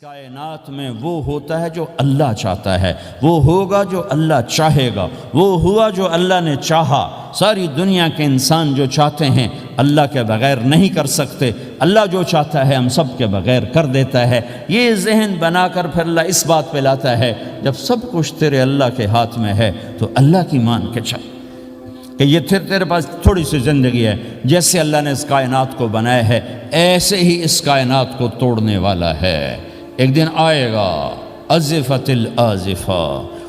کائنات میں وہ ہوتا ہے جو اللہ چاہتا ہے، وہ ہوگا جو اللہ چاہے گا، وہ ہوا جو اللہ نے چاہا۔ ساری دنیا کے انسان جو چاہتے ہیں اللہ کے بغیر نہیں کر سکتے، اللہ جو چاہتا ہے ہم سب کے بغیر کر دیتا ہے۔ یہ ذہن بنا کر پھر اللہ اس بات پہ لاتا ہے جب سب کچھ تیرے اللہ کے ہاتھ میں ہے تو اللہ کی مان کے چل کہ یہ تیرے پاس تھوڑی سی زندگی ہے، جیسے اللہ نے اس کائنات کو بنایا ہے ایسے ہی اس کائنات کو توڑنے والا ہے۔ ایک دن آئے گا ازفت الازفہ،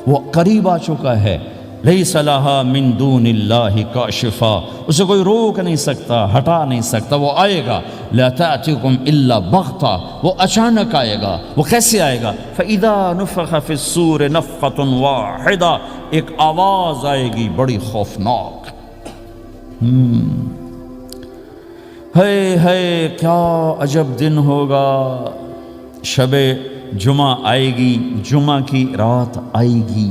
وہ قریب آ چکا ہے، لیس لہا من دون اللہ کاشفہ، اسے کوئی روک نہیں سکتا، ہٹا نہیں سکتا، وہ آئے گا۔ لا تأتیکم الا بغتہ، وہ اچانک آئے گا۔ وہ کیسے آئے گا؟ فَإِذَا نُفِخَ فِي الصُّورِ نَفْخَةٌ وَاحِدَةٌ، ایک آواز آئے گی بڑی خوفناک۔ ہے کیا عجب دن ہوگا، شب جمعہ آئے گی، جمعہ کی رات آئے گی،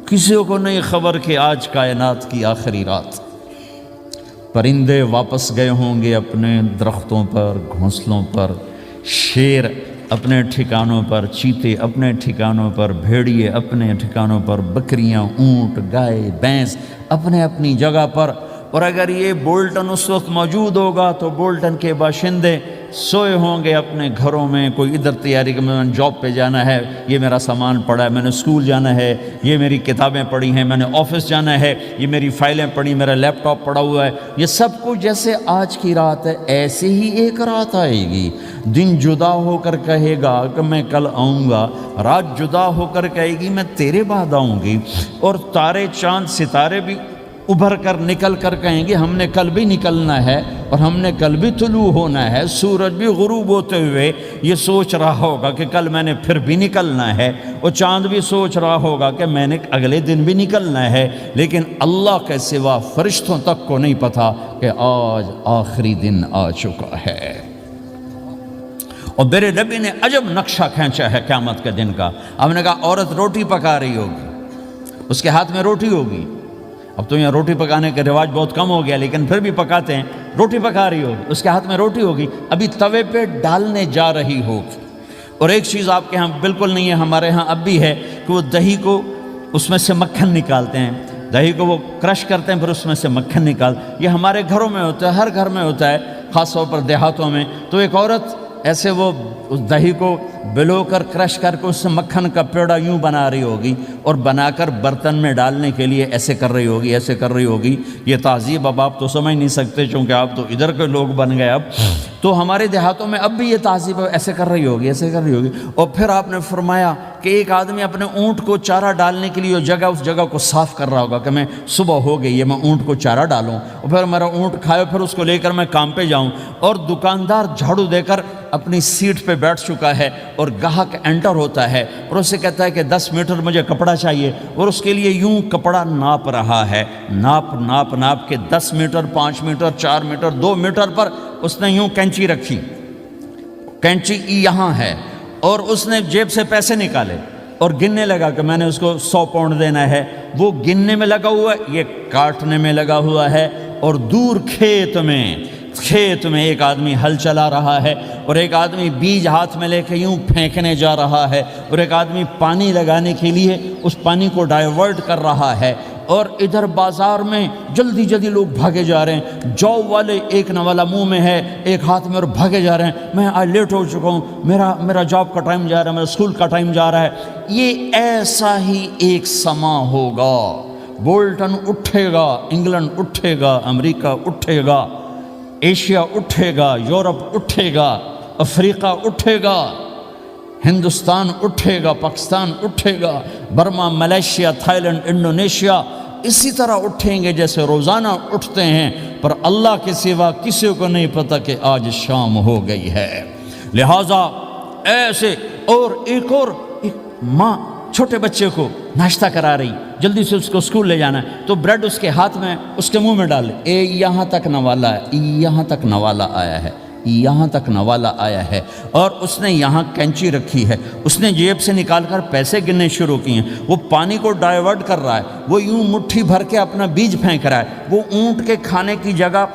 کسی کو نہیں خبر کہ آج کائنات کی آخری رات۔ پرندے واپس گئے ہوں گے اپنے درختوں پر، گھونسلوں پر، شیر اپنے ٹھکانوں پر، چیتے اپنے ٹھکانوں پر، بھیڑیے اپنے ٹھکانوں پر، بکریاں، اونٹ، گائے، بھینس اپنے اپنی جگہ پر۔ اور اگر یہ بولٹن اس وقت موجود ہوگا تو بولٹن کے باشندے سوئے ہوں گے اپنے گھروں میں، کوئی ادھر تیاری کہ میں نے جاب پہ جانا ہے، یہ میرا سامان پڑا ہے، میں نے اسکول جانا ہے، یہ میری کتابیں پڑھی ہیں، میں نے آفس جانا ہے، یہ میری فائلیں پڑھی، میرا لیپ ٹاپ پڑا ہوا ہے۔ یہ سب کچھ جیسے آج کی رات ہے ایسے ہی ایک رات آئے گی۔ دن جدا ہو کر کہے گا کہ میں کل آؤں گا، رات جدا ہو کر کہے گی میں تیرے بعد آؤں گی، اور تارے چاند ستارے بھی ابھر کر نکل کر کہیں گے ہم نے کل بھی نکلنا ہے اور ہم نے کل بھی طلوع ہونا ہے۔ سورج بھی غروب ہوتے ہوئے یہ سوچ رہا ہوگا کہ کل میں نے پھر بھی نکلنا ہے، اور چاند بھی سوچ رہا ہوگا کہ میں نے اگلے دن بھی نکلنا ہے، لیکن اللہ کے سوا فرشتوں تک کو نہیں پتا کہ آج آخری دن آ چکا ہے۔ اور میرے نبی نے عجب نقشہ کھینچا ہے قیامت کے دن کا۔ ہم نے کہا عورت روٹی پکا رہی ہوگی، اس کے ہاتھ میں روٹی ہوگی۔ اب تو یہاں روٹی پکانے کا رواج بہت کم ہو گیا، لیکن پھر بھی پکاتے ہیں۔ روٹی پکا رہی ہوگی، اس کے ہاتھ میں روٹی ہوگی، ابھی توے پہ ڈالنے جا رہی ہوگی۔ اور ایک چیز آپ کے ہاں بالکل نہیں ہے، ہمارے ہاں اب بھی ہے کہ وہ دہی کو اس میں سے مکھن نکالتے ہیں، دہی کو وہ کرش کرتے ہیں، پھر اس میں سے مکھن یہ ہمارے گھروں میں ہوتا ہے، ہر گھر میں ہوتا ہے، خاص طور پر دیہاتوں میں۔ تو ایک عورت ایسے وہ اس دہی کو بلو کر کرش کر کے اس سے مکھن کا پیڑا یوں بنا رہی ہوگی، اور بنا کر برتن میں ڈالنے کے لیے ایسے کر رہی ہوگی، ایسے کر رہی ہوگی۔ یہ تہذیب اب آپ تو سمجھ نہیں سکتے چونکہ آپ تو ادھر کے لوگ بن گئے اب، تو ہمارے دیہاتوں میں اب بھی یہ تہذیب ایسے کر رہی ہوگی، ایسے کر رہی ہوگی۔ اور پھر آپ نے فرمایا کہ ایک آدمی اپنے اونٹ کو چارہ ڈالنے کے لیے اس جگہ کو صاف کر رہا ہوگا کہ میں صبح ہو گئی ہے، میں اونٹ کو چارہ ڈالوں، اور پھر میرا اونٹ کھائے، پھر اس کو لے کر میں کام پہ جاؤں۔ اور دکاندار جھاڑو دے کر اپنی سیٹ پہ بیٹھ چکا ہے، اور گاہک انٹر ہوتا ہے اور اسے کہتا ہے کہ 10 میٹر مجھے کپڑا چاہیے، اور اس کے لیے یوں کپڑا ناپ رہا ہے، ناپ کے 10 میٹر، 5 میٹر، 4 میٹر، 2 میٹر پر اس نے یوں کینچی رکھی، کینچی یہاں ہے، اور اس نے جیب سے پیسے نکالے اور گننے لگا کہ میں نے اس کو 100 پاؤنڈ دینا ہے۔ وہ گننے میں لگا ہوا ہے، یہ کاٹنے میں لگا ہوا ہے۔ اور دور کھیت میں ایک آدمی ہل چلا رہا ہے، اور ایک آدمی بیج ہاتھ میں لے کے یوں پھینکنے جا رہا ہے، اور ایک آدمی پانی لگانے کے لیے اس پانی کو ڈائیورٹ کر رہا ہے۔ اور ادھر بازار میں جلدی لوگ بھاگے جا رہے ہیں، جاب والے ایک نوالا منہ میں ہے، ایک ہاتھ میں، اور بھاگے جا رہے ہیں۔ میں آج لیٹ ہو چکا ہوں، میرا جاب کا ٹائم جا رہا ہے، میرا اسکول کا ٹائم جا رہا ہے۔ یہ ایسا ہی ایک سما ہوگا، بولٹن اٹھے گا، انگلینڈ اٹھے گا، امریکہ اٹھے گا، ایشیا اٹھے گا، یورپ اٹھے گا، افریقہ اٹھے گا، ہندوستان اٹھے گا، پاکستان اٹھے گا، Burma, Malaysia, Thailand, Indonesia اسی طرح اٹھیں گے جیسے روزانہ اٹھتے ہیں، پر اللہ کے سوا کسی کو نہیں پتہ کہ آج شام ہو گئی ہے۔ لہٰذا ایسے، اور ایک ماں چھوٹے بچے کو ناشتہ کرا رہی، جلدی سے اس کو اسکول لے جانا ہے، تو بریڈ اس کے ہاتھ میں، اس کے منہ میں ڈال، یہاں تک نوالا ہے، یہاں تک نوالا آیا ہے، یہاں تک نوالا آیا ہے، اور اس نے یہاں کینچی رکھی ہے، اس نے جیب سے نکال کر پیسے گننے شروع کیے ہیں۔ وہ پانی کو ڈائیورٹ کر رہا ہے، وہ یوں مٹھی بھر کے اپنا بیج پھینک رہا ہے، وہ اونٹ کے کھانے کی جگہ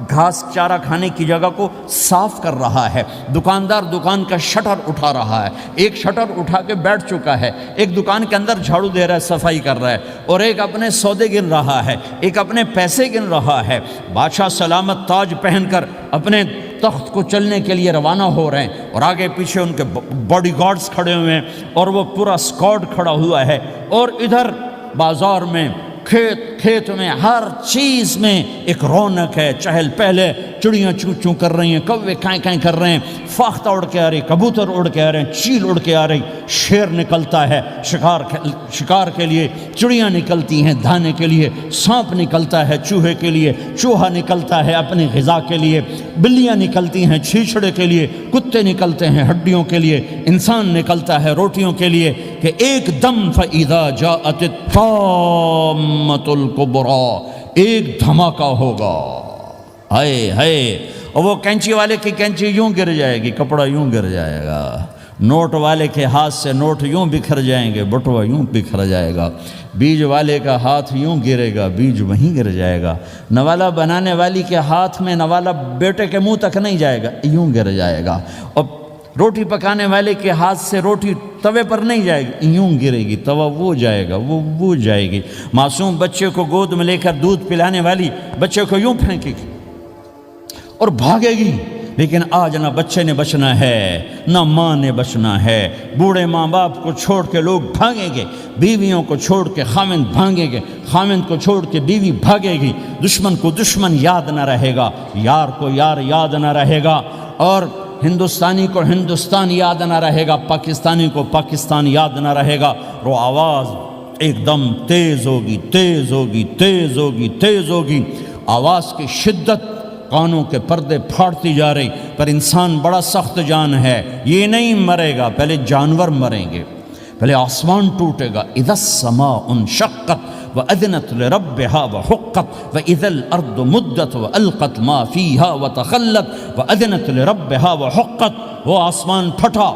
گھاس چارہ کھانے کی جگہ کو صاف کر رہا ہے، دکاندار دکان کا شٹر اٹھا رہا ہے، ایک شٹر اٹھا کے بیٹھ چکا ہے، ایک دکان کے اندر جھاڑو دے رہا ہے، صفائی کر رہا ہے، اور ایک اپنے سودے گن رہا ہے، ایک اپنے پیسے گن رہا ہے۔ بادشاہ سلامت تاج پہن کر اپنے تخت کو چلنے کے لیے روانہ ہو رہے ہیں، اور آگے پیچھے ان کے باڈی گارڈز کھڑے ہوئے ہیں، اور وہ پورا اسکواڈ کھڑا ہوا ہے، اور ادھر بازار میں کھیت میں ہر چیز میں ایک رونق ہے، چہل پہلے، چڑیاں چوں چوں کر رہی ہیں، کوے کائیں کائیں کر رہے ہیں، فاختہ اڑ کے آ رہی، کبوتر اڑ کے آ رہے ہیں، چیل اڑ کے آ رہی، شیر نکلتا ہے شکار کے لیے، چڑیاں نکلتی ہیں دھانے کے لیے، سانپ نکلتا ہے چوہے کے لیے، چوہا نکلتا ہے اپنی غذا کے لیے، بلیاں نکلتی ہیں چھیچڑے کے لیے، کتے نکلتے ہیں ہڈیوں کے لیے، انسان نکلتا ہے روٹیوں کے لیے، کہ ایک دم فَإِذَا جَاءَتِ الطَّامَّةُ الْكُبْرَى، ایک دھماکہ ہوگا، ہائے ہائے، اور وہ کینچی والے کی کینچی یوں گر جائے گی، کپڑا یوں گر جائے گا، نوٹ والے کے ہاتھ سے نوٹ یوں بکھر جائیں گے، بٹوا یوں بکھر جائے گا، بیج والے کا ہاتھ یوں گرے گا، بیج وہیں گر جائے گا، نوالا بنانے والی کے ہاتھ میں نوالا بیٹے کے منہ تک نہیں جائے گا، یوں گر جائے گا، اور روٹی پکانے والے کے ہاتھ سے روٹی توے پر نہیں جائے گی، یوں گرے گی، توا وہ جائے گا، وہ جائے گی، معصوم بچے کو گود میں لے کر دودھ پلانے والی بچے کو یوں پھینکے گی اور بھاگے گی، لیکن آج نہ بچے نے بچنا ہے نہ ماں نے بچنا ہے، بوڑھے ماں باپ کو چھوڑ کے لوگ بھاگیں گے، بیویوں کو چھوڑ کے خامند بھاگیں گے، خامند کو چھوڑ کے بیوی بھاگے گی، دشمن کو دشمن یاد نہ رہے گا، یار کو یار یاد نہ رہے گا، اور ہندوستانی کو ہندوستان یاد نہ رہے گا، پاکستانی کو پاکستان یاد نہ رہے گا، وہ آواز ایک دم تیز ہوگی، تیز ہوگی، تیز ہوگی، تیز ہوگی، آواز کی شدت کانوں کے پردے پھاڑتی جا رہی، پر انسان بڑا سخت جان ہے، یہ نہیں مرے گا، پہلے جانور مریں گے، پہلے آسمان ٹوٹے گا، اذا السماء انشقت وَأَذِنَتْ لِرَبِّهَا وَحُقَّتْ وَإِذَا الْأَرْضُ مُدَّتْ وَأَلْقَتْ مَا فِيهَا وَتَخَلَّتْ وَأَذِنَتْ لِرَبِّهَا وَحُقَّتْ، وہ آسمان پھٹا،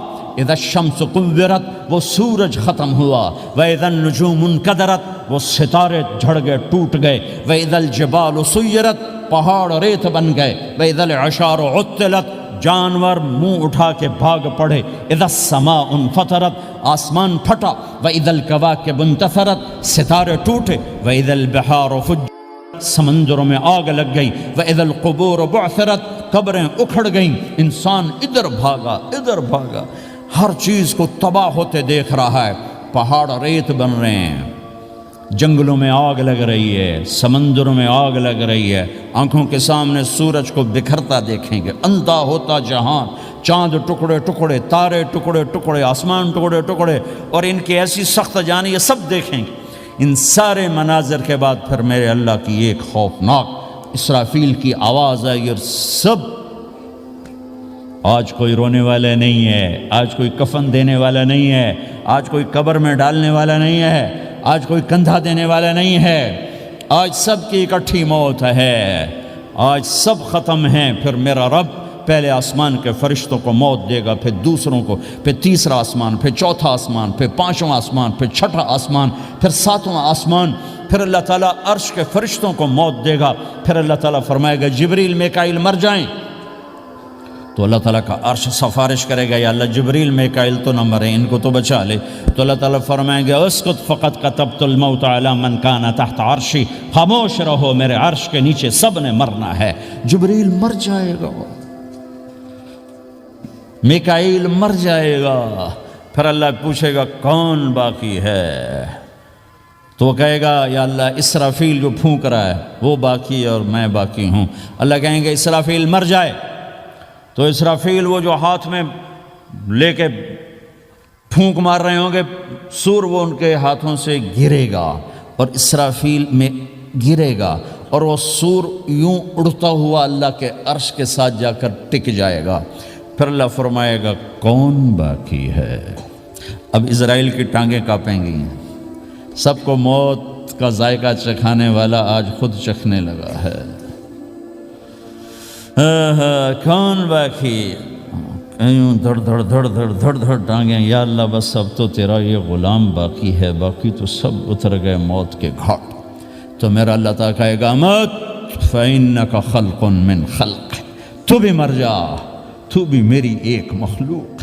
اذا الشمس قُوِّرَتْ، وہ سورج ختم ہوا، وَإِذَا النُّجُومُ انْكَدَرَتْ، وہ ستارے جھڑ گئے ٹوٹ گئے، وَإِذَا الْجِبَالُ سُيِّرَتْ، پہاڑ ریت بن گئے، وَإِذَا الْعِشَارُ عُطِّلَتْ، جانور منہ اٹھا کے بھاگ پڑے، اذا السماء انفطرت، آسمان پھٹا، وَإِذَا الْكَوَاكِبُ انتثرت، ستارے ٹوٹے، وَإِذَا الْبِحَارُ فُجِّرَتْ، سمندروں میں آگ لگ گئی، وَإِذَا الْقُبُورُ بُعْثِرَتْ، قبریں اکھڑ گئیں، انسان ادھر بھاگا ادھر بھاگا، ہر چیز کو تباہ ہوتے دیکھ رہا ہے، پہاڑ ریت بن رہے ہیں، جنگلوں میں آگ لگ رہی ہے، سمندروں میں آگ لگ رہی ہے، آنکھوں کے سامنے سورج کو بکھرتا دیکھیں گے، اندھا ہوتا جہان، چاند ٹکڑے ٹکڑے، تارے ٹکڑے ٹکڑے، آسمان ٹکڑے ٹکڑے، اور ان کی ایسی سخت جانی، یہ سب دیکھیں گے۔ ان سارے مناظر کے بعد پھر میرے اللہ کی ایک خوفناک اسرافیل کی آواز آئی، اور سب، آج کوئی رونے والا نہیں ہے، آج کوئی کفن دینے والا نہیں ہے، آج کوئی قبر میں ڈالنے والا نہیں ہے، آج کوئی کندھا دینے والا نہیں ہے، آج سب کی اکٹھی موت ہے، آج سب ختم ہیں۔ پھر میرا رب پہلے آسمان کے فرشتوں کو موت دے گا، پھر دوسروں کو، پھر تیسرا آسمان، پھر چوتھا آسمان، پھر پانچواں آسمان، پھر چھٹا آسمان، پھر ساتواں آسمان، پھر اللہ تعالیٰ عرش کے فرشتوں کو موت دے گا، پھر اللہ تعالیٰ فرمائے گا جبریل میکائیل مر جائیں، تو اللہ تعالیٰ کا عرش سفارش کرے گا، یا اللہ جبریل میکائیل تو نہ مریں، ان کو تو بچا لے، تو اللہ تعالیٰ فرمائیں گے اسکت فقط کتبت الموت علی من کان تحت عرشی، خاموش رہو، میرے عرش کے نیچے سب نے مرنا ہے۔ جبریل مر جائے گا، میکائیل مر جائے گا، پھر اللہ پوچھے گا کون باقی ہے، تو وہ کہے گا یا اللہ اسرافیل جو پھونک رہا ہے وہ باقی اور میں باقی ہوں۔ اللہ کہیں گے اسرافیل مر جائے، تو اسرافیل وہ جو ہاتھ میں لے کے پھونک مار رہے ہوں گے سور، وہ ان کے ہاتھوں سے گرے گا اور اسرافیل میں گرے گا، اور وہ سور یوں اڑتا ہوا اللہ کے عرش کے ساتھ جا کر ٹک جائے گا۔ پھر اللہ فرمائے گا کون باقی ہے؟ اب اسرائیل کی ٹانگیں کانپیں گی، سب کو موت کا ذائقہ چکھانے والا آج خود چکھنے لگا ہے۔ کون باقی؟ یوں دھڑ دھڑ دھڑ دھڑ دھڑ دھڑ ٹانگیں، یا اللہ بس اب تو تیرا یہ غلام باقی ہے، باقی تو سب اتر گئے موت کے گھاٹ۔ تو میرا اللہ تعالیٰ کہے گا مت، فإنک خلق من خلق، تو بھی مر جا، تو بھی میری ایک مخلوق